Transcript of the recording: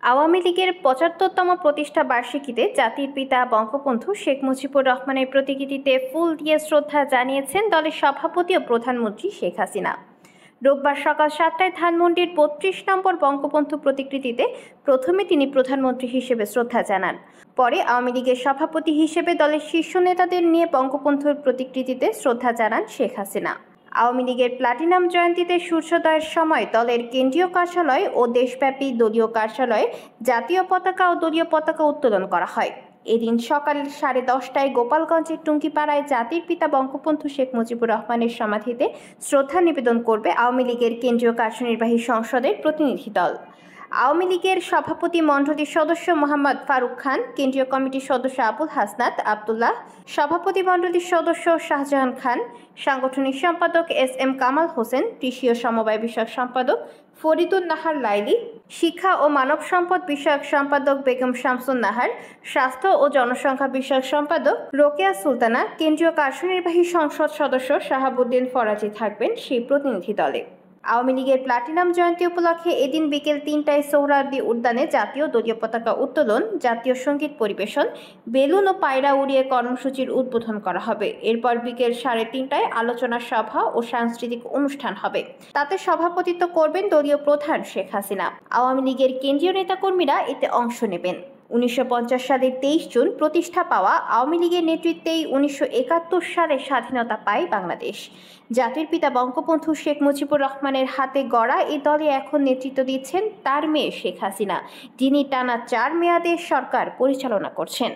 আওয়ামী লীগের ৭৫তম প্রতিষ্ঠা বার্ষিকীতে জাতির পিতা বঙ্গবন্ধু শেখ মুজিবুর রহমানের প্রতিকৃতিতে ফুল দিয়ে শ্রদ্ধা জানিয়েছেন দলের সভাপতি ও প্রধানমন্ত্রী শেখ হাসিনা। রোববার সকাল ৭টায় ধানমন্ডির ৩২ নম্বর বঙ্গবন্ধু প্রতিকৃতিতে প্রথমে তিনি প্রধানমন্ত্রী হিসেবে শ্রদ্ধা জানান। পরে আওয়ামী লীগের সভাপতি হিসেবে দলের শীর্ষ নেতাদের নিয়ে বঙ্গবন্ধুর প্রতিকৃতিতে শ্রদ্ধা জানান শেখ হাসিনা। আওয়ামী লীগের প্লাটিনাম জয়ন্তীতে সূর্যোদয়ের সময় দলের কেন্দ্রীয় কার্যালয় ও দেশব্যাপী দলীয় কার্যালয়ে জাতীয় পতাকা ও দলীয় পতাকা উত্তোলন করা হয়। এদিন সকাল 10:30টায় গোপালগঞ্জের টুঙ্গিপাড়ায় জাতির পিতা বঙ্গবন্ধু শেখ মুজিবুর রহমানের সমাধিতে শ্রদ্ধা নিবেদন করবে আওয়ামী লীগের কেন্দ্রীয় কার্যনির্বাহী সংসদের প্রতিনিধি দল। আওয়ামী লীগের সভাপতি মণ্ডলীর সদস্য মোহাম্মদ ফারুক খান, কেন্দ্রীয় কমিটির সদস্য আবুল হাসনাত আবদুল্লাহ, সভাপতি মণ্ডলীর সদস্য শাহজাহান খান, সাংগঠনিক সম্পাদক SM কামাল হোসেন, কৃষি ও সমবায় বিষয়ক সম্পাদক ফরিদুন নাহার লাইলি, শিক্ষা ও মানব সম্পদ বিষয়ক সম্পাদক বেগম শামসুন নাহার, স্বাস্থ্য ও জনসংখ্যা বিষয়ক সম্পাদক রোকেয়া সুলতানা, কেন্দ্রীয় কার্যনির্বাহী সংসদ সদস্য শাহাবুদ্দিন ফরাজি থাকবেন সেই প্রতিনিধি দলে। আওয়ামী লীগের প্লাটিনাম জয়ন্তী উপলক্ষে এদিন বিকেল ৩টায় সোহরাওয়ার্দী উদ্যানে জাতীয় দলীয় পতাকা উত্তোলন, জাতীয় সঙ্গীত পরিবেশন, বেলুন ও পায়রা উড়িয়ে কর্মসূচির উদ্বোধন করা হবে। এরপর বিকেল ৩:৩০টায় আলোচনা সভা ও সাংস্কৃতিক অনুষ্ঠান হবে। তাতে সভাপতিত্ব করবেন দলীয় প্রধান শেখ হাসিনা। আওয়ামী লীগের কেন্দ্রীয় নেতাকর্মীরা এতে অংশ নেবেন। ১৯৫০ সালের ২৩ জুন প্রতিষ্ঠা পাওয়া আওয়ামী লীগের নেতৃত্বেই ১৯৭১ সালে স্বাধীনতা পায় বাংলাদেশ। জাতির পিতা বঙ্গবন্ধু শেখ মুজিবুর রহমানের হাতে গড়া এই দলে এখন নেতৃত্ব দিচ্ছেন তার মেয়ে শেখ হাসিনা, যিনি টানা ৪ মেয়াদে সরকার পরিচালনা করছেন।